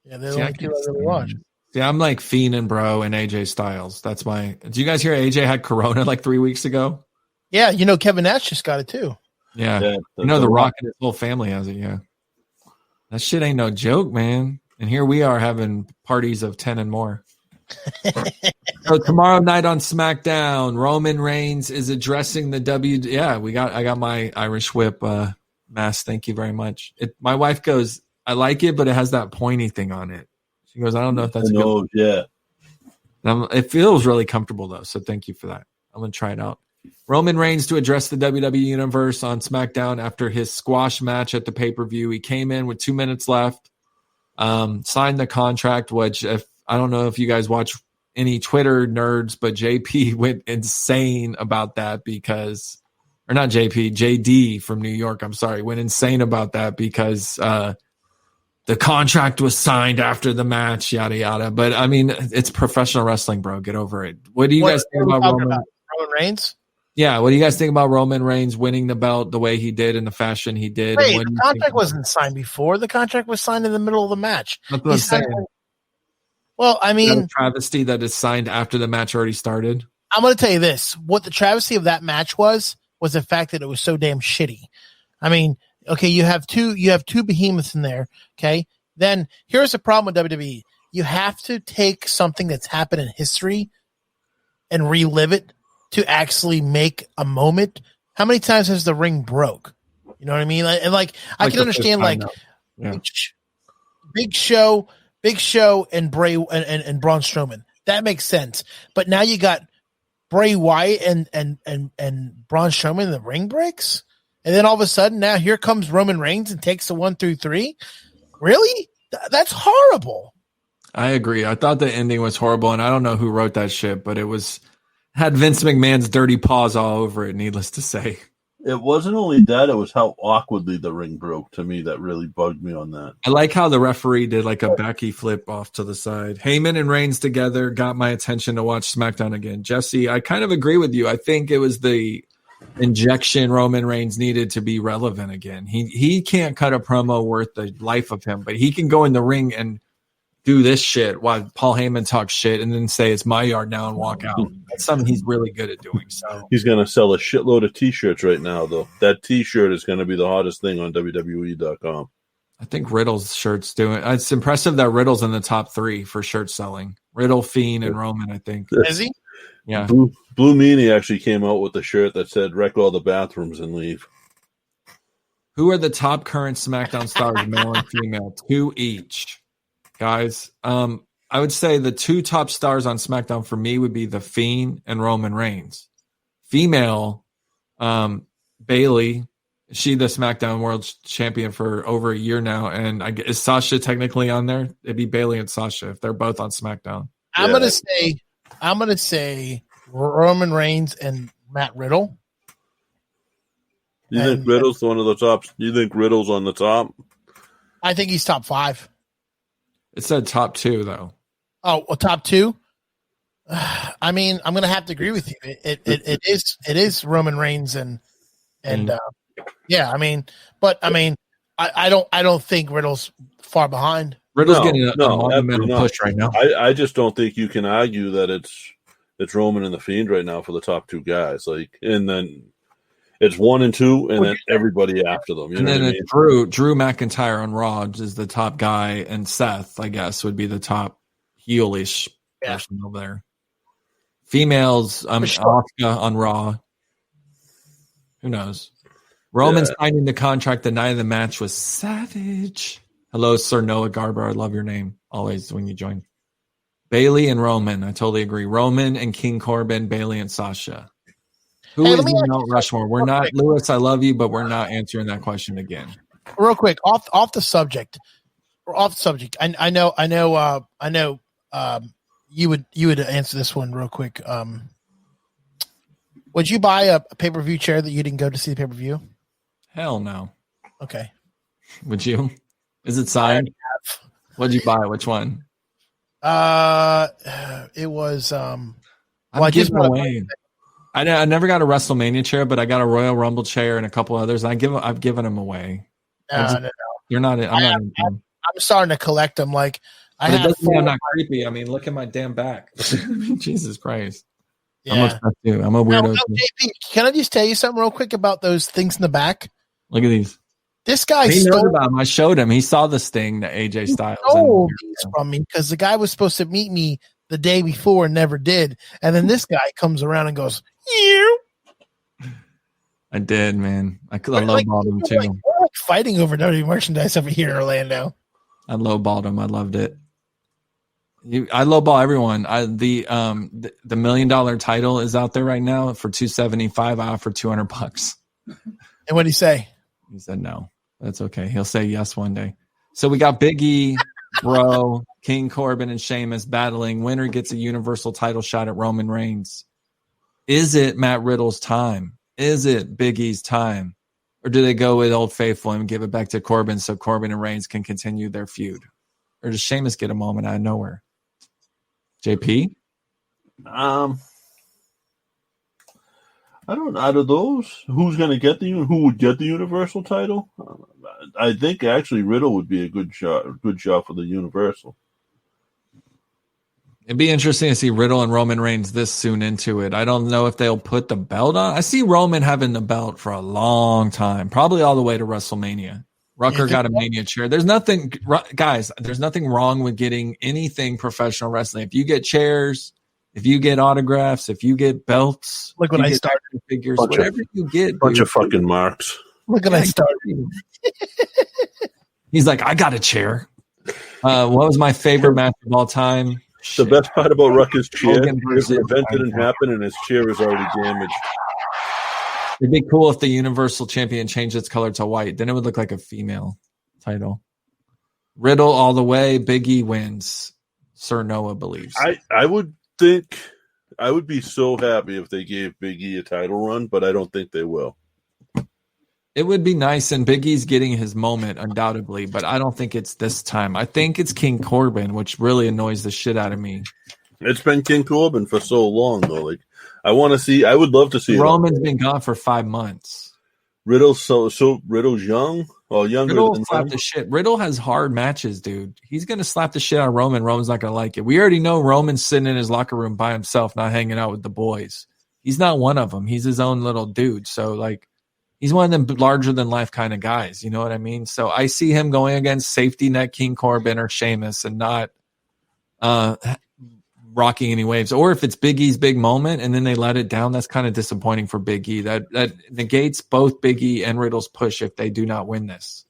Yeah, they're the only two I really watch. See, I'm like Fiend and Bro and AJ Styles. That's my. Did you guys hear AJ had Corona like 3 weeks ago? Yeah, Kevin Nash just got it too. Yeah. The Rock and his whole family has it. Yeah. That shit ain't no joke, man. And here we are having parties of 10 and more. So tomorrow night on SmackDown, Roman Reigns is addressing the Yeah, I got my Irish Whip mask. Thank you very much. My wife goes, I like it, but it has that pointy thing on it. She goes, I don't know if that's good. Yeah. It feels really comfortable though, so thank you for that. I'm gonna try it out. Roman Reigns to address the WWE Universe on SmackDown after his squash match at the pay-per-view. He came in with 2 minutes left, signed the contract, which I don't know if you guys watch any Twitter nerds, but JP went insane about that JD from New York, went insane about that because the contract was signed after the match, yada, yada. But, I mean, it's professional wrestling, bro. Get over it. What do you guys think about Roman Reigns? Yeah, what do you guys think about Roman Reigns winning the belt the way he did in the fashion he did? Hey, the contract wasn't signed before. The contract was signed in the middle of the match. That's what I'm saying. Well, I mean, a travesty that is signed after the match already started. I'm going to tell you this: what the travesty of that match was the fact that it was so damn shitty. I mean, okay, you have two behemoths in there. Okay, then here's the problem with WWE: you have to take something that's happened in history and relive it to actually make a moment. How many times has the ring broke? You know what I mean? I can understand Big Show and Bray and Braun Strowman. That makes sense. But now you got Bray Wyatt and Braun Strowman, the ring breaks, and then all of a sudden now here comes Roman Reigns and takes the 1 through 3. Really? That's horrible. I agree. I thought the ending was horrible, and I don't know who wrote that shit, but it had Vince McMahon's dirty paws all over it. Needless to say. It wasn't only that, it was how awkwardly the ring broke to me that really bugged me on that. I like how the referee did like a backy flip off to the side. Heyman and Reigns together got my attention to watch SmackDown again. Jesse, I kind of agree with you. I think it was the injection Roman Reigns needed to be relevant again. He can't cut a promo worth the life of him, but he can go in the ring and do this shit while Paul Heyman talks shit and then say it's my yard now and walk out. That's something he's really good at doing. So he's going to sell a shitload of T-shirts right now, though. That T-shirt is going to be the hottest thing on WWE.com. I think Riddle's shirt's doing. It's impressive that Riddle's in the top 3 for shirt selling. Riddle, Fiend, and Roman. I think. Is he? Yeah. Blue Meanie actually came out with a shirt that said "Wreck all the bathrooms and leave." Who are the top current SmackDown stars, male and female? 2 each. Guys, I would say the 2 top stars on SmackDown for me would be The Fiend and Roman Reigns. Female, Bayley, she the SmackDown World Champion for over a year now, and is Sasha technically on there? It'd be Bayley and Sasha if they're both on SmackDown. I'm gonna say Roman Reigns and Matt Riddle. You think Riddle's one of the tops? You think Riddle's on the top? I think he's top 5. It said top 2 though. Oh, well, top 2. I mean, I'm going to have to agree with you. It is Roman Reigns and yeah. I mean, but I mean, I don't think Riddle's far behind. Riddle's getting a monumental push right now. I just don't think you can argue that it's Roman and the Fiend right now for the top 2 guys. And then it's 1 and 2, and then everybody after them. You know what I mean? Drew McIntyre on Raw is the top guy, and Seth, I guess, would be the top heelish person over there. Females, Asuka on Raw. Who knows? Roman signing the contract the night of the match was savage. Hello, Sir Noah Garber. I love your name always when you join. Bayley and Roman. I totally agree. Roman and King Corbin, Bayley and Sasha. Who is in Mount Rushmore? We're not, Lewis, I love you, but we're not answering that question again. Real quick, off the subject. I know you would answer this one real quick. Would you buy a pay-per-view chair that you didn't go to see the pay-per-view? Hell no. Okay. Would you? Is it signed? What'd you buy? Which one? It was I never got a WrestleMania chair, but I got a Royal Rumble chair and a couple others. I've given them away. No. You're not. I'm not. I'm starting to collect them. Like but it doesn't mean I'm not creepy. I mean, look at my damn back. Jesus Christ. Yeah. I'm obsessed too. I'm a weirdo. JP, can I just tell you something real quick about those things in the back? Look at these. This guy knows about them. I showed him. He saw this thing that AJ Styles stole these from me because the guy was supposed to meet me the day before and never did. And then this guy comes around and goes, "You." I did, man. I lowballed him too. We're like fighting over WWE merchandise over here in Orlando. I lowballed him. I loved it. I lowball everyone. The $1 million title is out there right now for $275. I offer $200. And what did he say? He said no. That's okay. He'll say yes one day. So we got Big E, Bro, King Corbin, and Sheamus battling. Winner gets a Universal title shot at Roman Reigns. Is it Matt Riddle's time? Is it Big E's time? Or do they go with Old Faithful and give it back to Corbin so Corbin and Reigns can continue their feud? Or does Sheamus get a moment out of nowhere? JP? I don't. Out of those, who would get the Universal title? I think actually Riddle would be a good shot for the Universal. It'd be interesting to see Riddle and Roman Reigns this soon into it. I don't know if they'll put the belt on. I see Roman having the belt for a long time, probably all the way to WrestleMania. Rucker got a Mania chair. There's nothing, guys, there's nothing wrong with getting anything professional wrestling. If you get chairs, if you get autographs, if you get belts, look when I started figures, whatever you get, bunch of fucking marks. Look when I started. He's like, I got a chair. What was my favorite match of all time? The best part about Rucker's chair, if the event didn't happen and his chair is already damaged. It'd be cool if the Universal Champion changed its color to white. Then it would look like a female title. Riddle all the way. Big E wins. Sir Noah believes. I would think I would be so happy if they gave Big E a title run, but I don't think they will. It would be nice, and Big E's getting his moment undoubtedly, but I don't think it's this time. I think it's King Corbin, which really annoys the shit out of me. It's been King Corbin for so long, though. Like, I would love to see Roman's been gone for 5 months. Riddle's Riddle's young. Well, younger Riddle than slap the shit. Riddle has hard matches, dude. He's gonna slap the shit out of Roman. Roman's not gonna like it. We already know Roman's sitting in his locker room by himself, not hanging out with the boys. He's not one of them. He's his own little dude. So like, he's one of them larger than life kind of guys. You know what I mean? So I see him going against safety net King Corbin or Sheamus and not rocking any waves. Or if it's Big E's big moment and then they let it down, that's kind of disappointing for Big E. That negates both Big E and Riddle's push if they do not win this.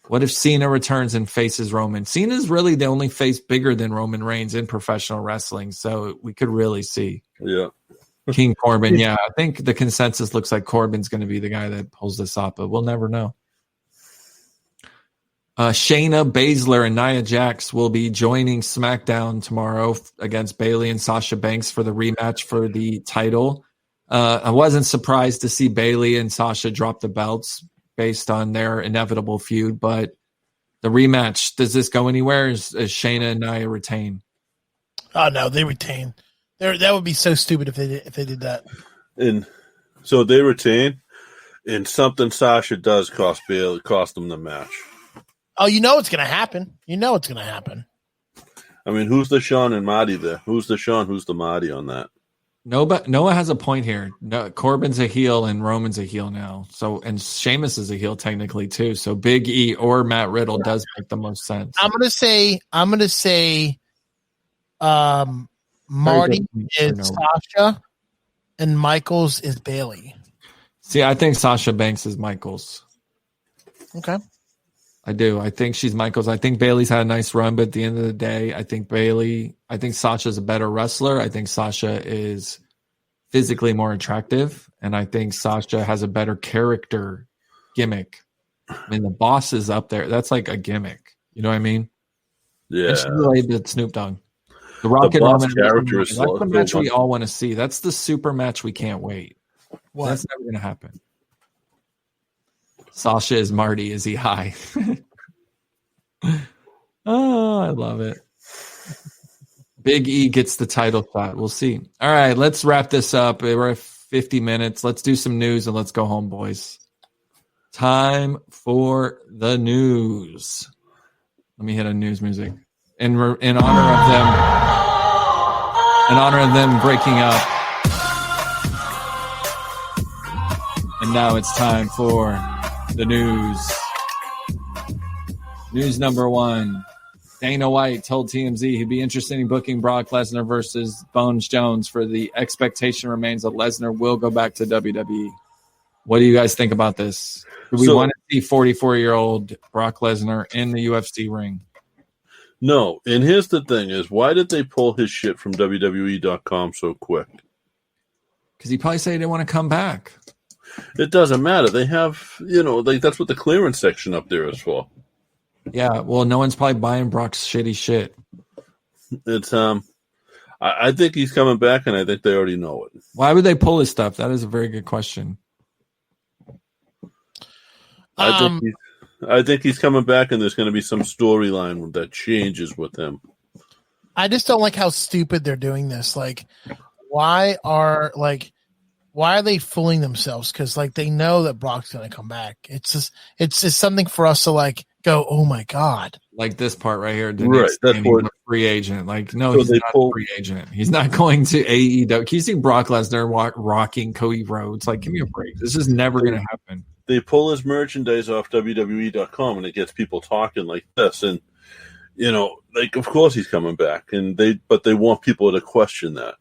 What if Cena returns and faces Roman? Cena's really the only face bigger than Roman Reigns in professional wrestling, so we could really see. Yeah. King Corbin, yeah. I think the consensus looks like Corbin's going to be the guy that pulls this off, but we'll never know. Shayna Baszler and Nia Jax will be joining SmackDown tomorrow against Bayley and Sasha Banks for the rematch for the title. I wasn't surprised to see Bayley and Sasha drop the belts based on their inevitable feud, but the rematch, does this go anywhere? Is Shayna and Nia retain? Oh, no, they retain. That would be so stupid if they did that. And so they retain, and something Sasha does cost them the match. Oh, you know it's going to happen. I mean, who's the Sean and Marty there? Who's the Sean? Who's the Marty on that? Noah has a point here. No, Corbin's a heel and Roman's a heel now. So, and Sheamus is a heel technically too. So Big E or Matt Riddle does make the most sense. I'm going to say Marty is Sasha and Michaels is Bayley. See, I think Sasha Banks is Michaels. Okay. I do. I think she's Michaels. I think Bayley's had a nice run, but at the end of the day, I think Sasha's a better wrestler. I think Sasha is physically more attractive, and I think Sasha has a better character gimmick. I mean, the boss is up there. That's like a gimmick. You know what I mean? Yeah. And she related to Snoop Dogg. The Rocket Roman character is that's the match we all want to see. That's the super match we can't wait. What? That's never going to happen. Sasha is Marty. Is he high? Oh, I love it. Big E gets the title shot. We'll see. All right, let's wrap this up. We're at 50 minutes. Let's do some news and let's go home, boys. Time for the news. Let me hit a news music. In honor of them breaking up. And now it's time for the news. News number 1. Dana White told TMZ he'd be interested in booking Brock Lesnar versus Bones Jones, for the expectation remains that Lesnar will go back to WWE. What do you guys think about this? Do we want to see 44-year-old Brock Lesnar in the UFC ring? No. And here's the thing is, why did they pull his shit from WWE.com so quick? Because he probably said he didn't want to come back. It doesn't matter. They have, that's what the clearance section up there is for. Yeah, well, no one's probably buying Brock's shitty shit. It's I think he's coming back, and I think they already know it. Why would they pull his stuff? That is a very good question. I think he's coming back, and there's going to be some storyline that changes with him. I just don't like how stupid they're doing this. Like, why are they fooling themselves? Because they know that Brock's going to come back. It's just something for us to go, oh my God. Like this part right here. Right. That's what, free agent. No, he's not a free agent. He's not going to AEW. Can you see Brock Lesnar rocking Cody Rhodes? Give me a break. This is never going to happen. They pull his merchandise off WWE.com, and it gets people talking like this. And, of course he's coming back. But they want people to question that.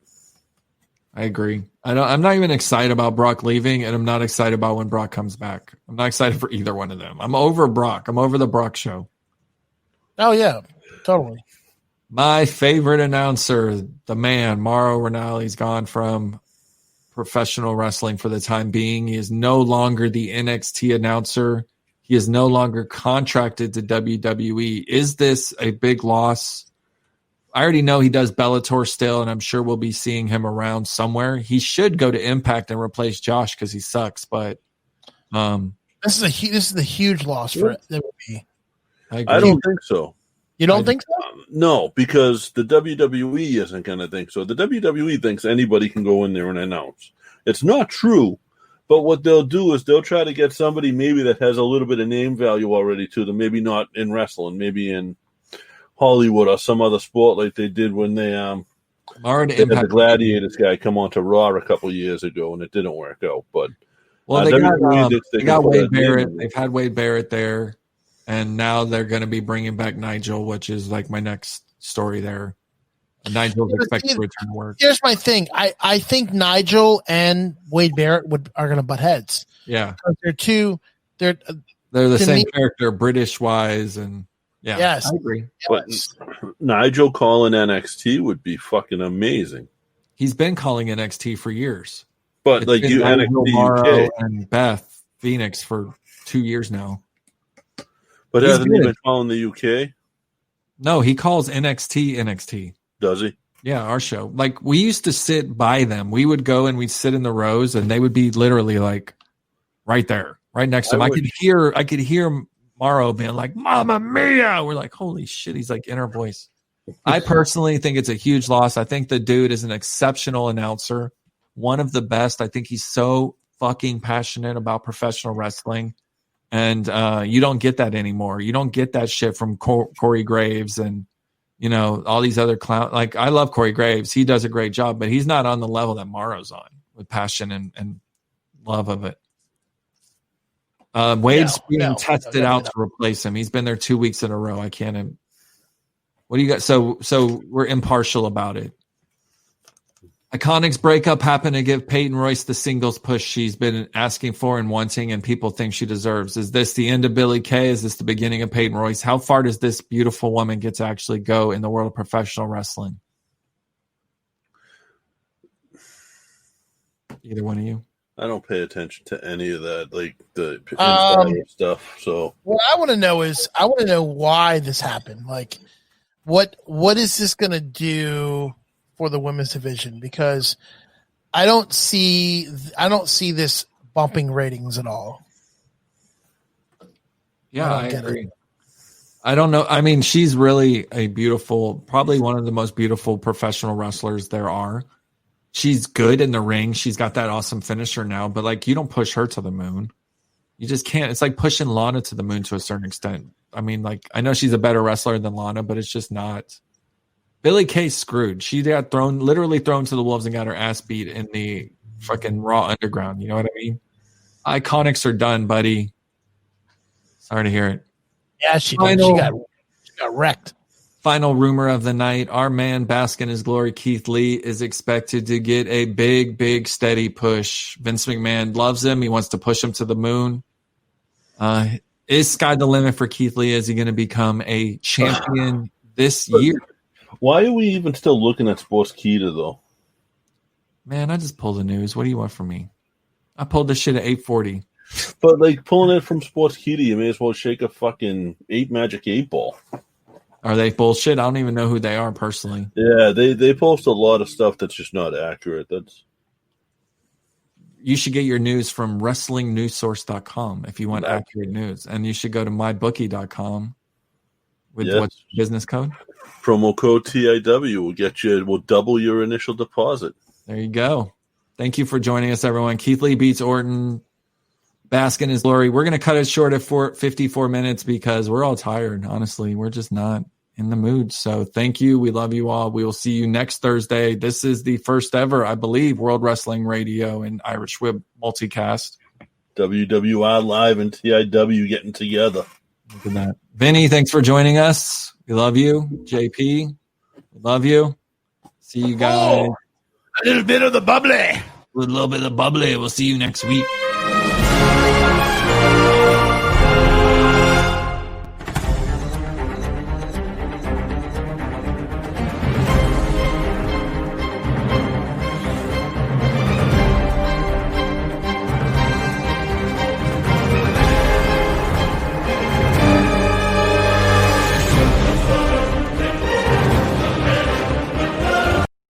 I agree. I'm not even excited about Brock leaving, and I'm not excited about when Brock comes back. I'm not excited for either one of them. I'm over Brock. I'm over the Brock show. Oh, yeah. Totally. My favorite announcer, the man, Mauro Ranalli's gone from professional wrestling for the time being. He is no longer the NXT announcer. He is no longer contracted to WWE. Is this a big loss? I already know he does Bellator still, and I'm sure we'll be seeing him around somewhere. He should go to Impact and replace Josh because he sucks. But this is a huge loss for it. That would be. I don't think so. You don't think so? No, because the WWE isn't going to think so. The WWE thinks anybody can go in there and announce. It's not true, but what they'll do is they'll try to get somebody maybe that has a little bit of name value already to them. Maybe not in wrestling, maybe in Hollywood or some other sport, like they did when they had the Gladiators guy come on to Raw a couple years ago, and it didn't work out. But they got Wade Barrett. They've had Wade Barrett there, and now they're going to be bringing back Nigel, which is my next story there. And Nigel's expected to return to work. Here's my thing. I think Nigel and Wade Barrett are going to butt heads. Yeah, they're the same character, British wise, and. Yeah, yes, I agree. But Nigel calling NXT would be fucking amazing. He's been calling NXT for years. But NXT UK and Beth Phoenix for 2 years now. But hasn't he been calling the UK? No, he calls NXT. Does he? Yeah, our show. We used to sit by them. We would go and we'd sit in the rows, and they would be literally right there, right next to him. I could hear Mauro being like, "Mamma mia!" We're like, "Holy shit!" He's in our voice. I personally think it's a huge loss. I think the dude is an exceptional announcer, one of the best. I think he's so fucking passionate about professional wrestling, and you don't get that anymore. You don't get that shit from Corey Graves and all these other clowns. I love Corey Graves; he does a great job, but he's not on the level that Mauro's on with passion and love of it. Wade's being tested out to replace him. He's been there 2 weeks in a row. I can't. What do you got? So we're impartial about it. Iconics breakup happened to give Peyton Royce the singles push she's been asking for and wanting, and people think she deserves. Is this the end of Billie Kay? Is this the beginning of Peyton Royce? How far does this beautiful woman get to actually go in the world of professional wrestling? Either one of you? I don't pay attention to any of that, the insider stuff. So what I want to know is, why this happened. What is this going to do for the women's division? Because I don't see this bumping ratings at all. Yeah, I agree. I don't know. I mean, she's really a beautiful, probably one of the most beautiful professional wrestlers there are. She's good in the ring. She's got that awesome finisher now, but like you don't push her to the moon. You just can't. It's like pushing Lana to the moon to a certain extent. I mean, like I know she's a better wrestler than Lana, but it's just not. Billie Kay's screwed. She got literally thrown to the wolves and got her ass beat in the fucking Raw Underground. You know what I mean? Iconics are done, buddy. Sorry to hear it. Yeah, she got wrecked. Final rumor of the night. Our man, bask in his glory, Keith Lee, is expected to get a big, big, steady push. Vince McMahon loves him. He wants to push him to the moon. Is sky the limit for Keith Lee? Is he going to become a champion this year? Why are we even still looking at Sportskeeda, though? Man, I just pulled the news. What do you want from me? I pulled this shit at 8:40. But, like, pulling it from Sportskeeda, you may as well shake a fucking 8 Ball. Are they bullshit? I don't even know who they are personally. Yeah, they post a lot of stuff that's just not accurate. You should get your news from WrestlingNewsSource.com if you want accurate news. And you should go to MyBookie.com with what's your business code? Promo code TIW will double your initial deposit. There you go. Thank you for joining us, everyone. Keith Lee beats Orton. Bask in his glory. We're going to cut it short at 54 minutes because we're all tired. Honestly, we're just not in the mood. So thank you. We love you all. We will see you next Thursday. This is the first ever, I believe, World Wrestling Radio and Irish Whip multicast. WWR Live and TIW getting together. Look at that. Vinny, thanks for joining us. We love you. JP, we love you. See you guys. A little bit of the bubbly. With a little bit of bubbly. We'll see you next week.